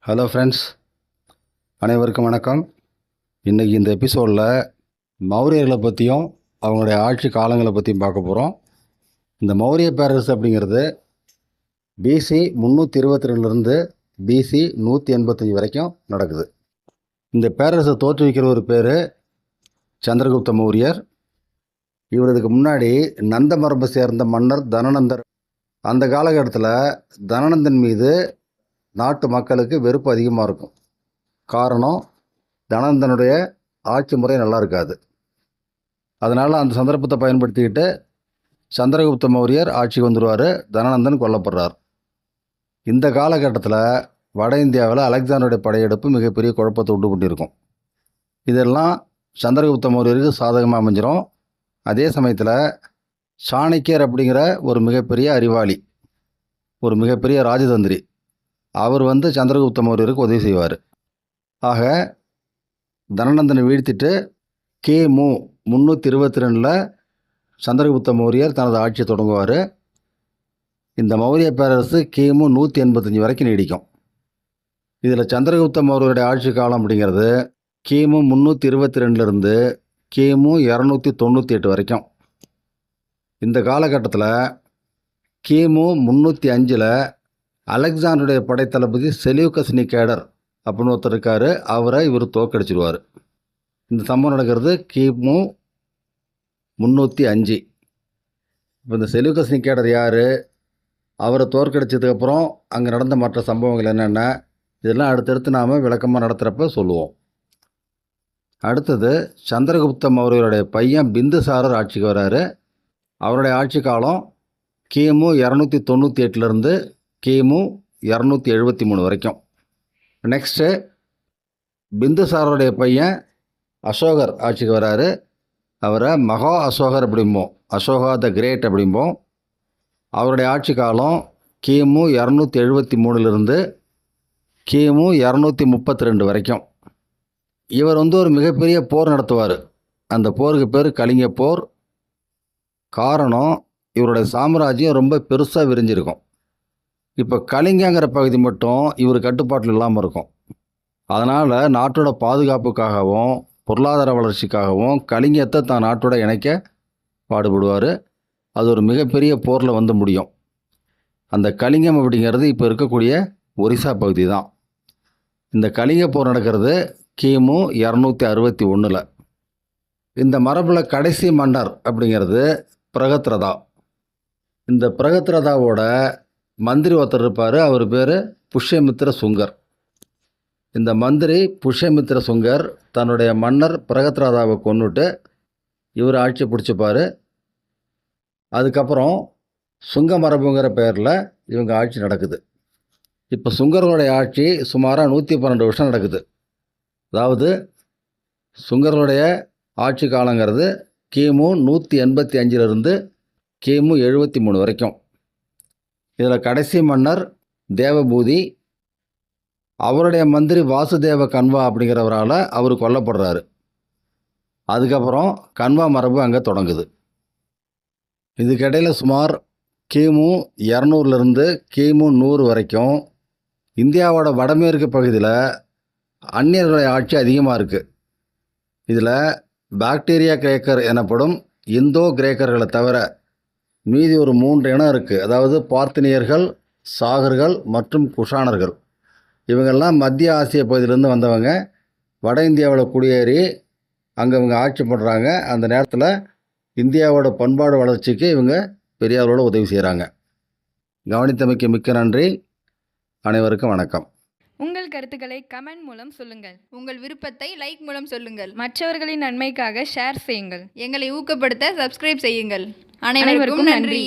Hello friends, அனைவருக்கும் வணக்கம். இன்றைக்கி இந்த எபிசோடில் மௌரியர்களை பற்றியும் அவங்களுடைய ஆட்சி காலங்களை பற்றியும் பார்க்க போகிறோம். இந்த மௌரிய பேரரசு அப்படிங்கிறது பிசி 322லேருந்து பிசி 185 வரைக்கும் நடக்குது. இந்த பேரரசை தோற்றுவிக்கிற ஒரு பேர் சந்திரகுப்த மௌரியர். இவருக்கு முன்னாடி நந்த மரபை சேர்ந்த மன்னர் தனநந்தர். அந்த காலகட்டத்தில் தனநந்தன் மீது நாட்டு மக்களுக்கு வெறுப்பு அதிகமாக இருக்கும். காரணம், தனநந்தனுடைய ஆட்சி முறை நல்லா இருக்காது. அதனால் அந்த சந்தர்ப்பத்தை பயன்படுத்திக்கிட்டு சந்திரகுப்த மௌரியர் ஆட்சிக்கு வந்துடுவார். தனநந்தன் கொல்லப்படுறார். இந்த காலகட்டத்தில் வட இந்தியாவில் அலெக்சாண்டருடைய படையெடுப்பு மிகப்பெரிய குழப்பத்தை உண்டு பண்ணியிருக்கும். இதெல்லாம் சந்திரகுப்த மௌரியருக்கு சாதகமாக அமைஞ்சிரும். அதே சமயத்தில் சாணக்கியர் அப்படிங்கிற ஒரு மிகப்பெரிய அறிவாளி, ஒரு மிகப்பெரிய ராஜதந்திரி, அவர் சந்திரகுப்த மௌரியருக்கு உதவி செய்வார். ஆக தனநந்தனை வீழ்த்திட்டு கிமு 322 சந்திரகுப்த மௌரியர் தனது ஆட்சியை தொடங்குவார். இந்த மௌரிய பேரரசு கிமு 185 வரைக்கும் நீடிக்கும். இதில் சந்திரகுப்த மௌரியருடைய ஆட்சி காலம் அப்படிங்கிறது கிமு 322லேருந்து கிமு 298 வரைக்கும். இந்த காலகட்டத்தில் கிமு 305 அலெக்சாண்டருடைய படைத்தளபதி செலியூக்கஸ் நிகேடர் அப்படின்னு ஒருத்தர் இருக்கார். அவரை இவர் தோற்கடிச்சிடுவார். இந்த சம்பவம் நடக்கிறது கிமு 305. இப்போ இந்த செலியூக்கஸ் நிகேடர் யார், அவரை தோற்கடிச்சதுக்கப்புறம் அங்கே நடந்த மற்ற சம்பவங்கள் என்னென்ன, இதெல்லாம் அடுத்தடுத்து நாம் விளக்கமாக நடத்துகிறப்ப சொல்லுவோம். அடுத்தது சந்திரகுப்த மௌரியருடைய பையன் பிந்துசாரர் ஆட்சிக்கு வராரு. அவருடைய ஆட்சி காலம் கிமு 298லேருந்து கிமு 273 வரைக்கும். நெக்ஸ்ட்டு பிந்துசாரருடைய பையன் அசோகர் ஆட்சிக்கு வராரு. அவரை மகா அசோகர் அப்படிம்போம், அசோகா த கிரேட் அப்படிம்போம். அவருடைய ஆட்சி காலம் கிமு 273லேருந்து கிமு 232 வரைக்கும். இவர் ஒரு மிகப்பெரிய போர் நடத்துவார். அந்த போருக்கு பேர் கலிங்க போர். காரணம், இவருடைய சாம்ராஜ்யம் ரொம்ப பெருசாக விரிஞ்சிருக்கும். இப்போ கலிங்கங்கிற பகுதி மட்டும் இவர் கட்டுப்பாட்டில் இல்லாமல் இருக்கும். அதனால் நாட்டோட பாதுகாப்புக்காகவும் பொருளாதார வளர்ச்சிக்காகவும் கலிங்கத்தை தான் நாட்டோட இணைக்க பாடுபடுவார். அது ஒரு மிகப்பெரிய போரில் முடியும். அந்த கலிங்கம் அப்படிங்கிறது இப்போ இருக்கக்கூடிய ஒரிசா பகுதி தான். இந்த கலிங்க போர் நடக்கிறது கிமு 261. இந்த மரபில் கடைசி மன்னர் அப்படிங்கிறது பிரகத்ரதா. இந்த பிரகத்ரதாவோட மந்திரி ஒருத்தர் இருப்பார். அவர் பேர் புஷ்யமித்ர சுங்கர். இந்த மந்திரி புஷ்யமித்ர சுங்கர் தன்னுடைய மன்னர் பிரகத்ரதாவை கொன்னுட்டு இவர் ஆட்சி பிடிச்சிப்பார். அதுக்கப்புறம் சுங்க மரபுங்கிற பெயரில் இவங்க ஆட்சி நடக்குது. இப்போ சுங்கர்களுடைய ஆட்சி சுமாராக 112 வருஷம் நடக்குது. அதாவது சுங்கர்களுடைய ஆட்சி காலங்கிறது கிமு 185லேருந்து கிமு 73 வரைக்கும். இதில் கடைசி மன்னர் தேவபூதி. அவருடைய மந்திரி வாசுதேவ கன்வா அப்படிங்கிறவரால் அவர் கொல்லப்படுறாரு. அதுக்கப்புறம் கன்வா மரபு அங்கே தொடங்குது. இதுக்கிடையில் சுமார் கிமு 200லேருந்து கிமு 100 வரைக்கும் இந்தியாவோட வடமேற்கு பகுதியில் அந்நியர்களுடைய ஆட்சி அதிகமாக இருக்குது. இதில் பாக்டீரியா கிரேக்கர் எனப்படும் இந்தோ கிரேக்கர்களை தவிர மீதி ஒரு 3 இனம் இருக்குது. அதாவது பார்த்தினியர்கள், சாகர்கள் மற்றும் குஷானர்கள். இவங்கெல்லாம் மத்திய ஆசிய பகுதியிலேருந்து வந்தவங்க. வட இந்தியாவில் குடியேறி அங்கே இவங்க ஆட்சி பண்ணுறாங்க. அந்த நேரத்தில் இந்தியாவோட பண்பாடு வளர்ச்சிக்கு இவங்க பெரியாரோட உதவி செய்கிறாங்க. கவனித்தமைக்கு மிக்க நன்றி. அனைவருக்கும் வணக்கம். உங்கள் கருத்துக்களை கமெண்ட் மூலம் சொல்லுங்கள். உங்கள் விருப்பத்தை லைக் மூலம் சொல்லுங்கள். மற்றவர்களின் நன்மைக்காக ஷேர் செய்யுங்கள். எங்களை ஊக்கப்படுத்த சப்ஸ்கிரைப் செய்யுங்கள். அனைவருக்கும் நன்றி.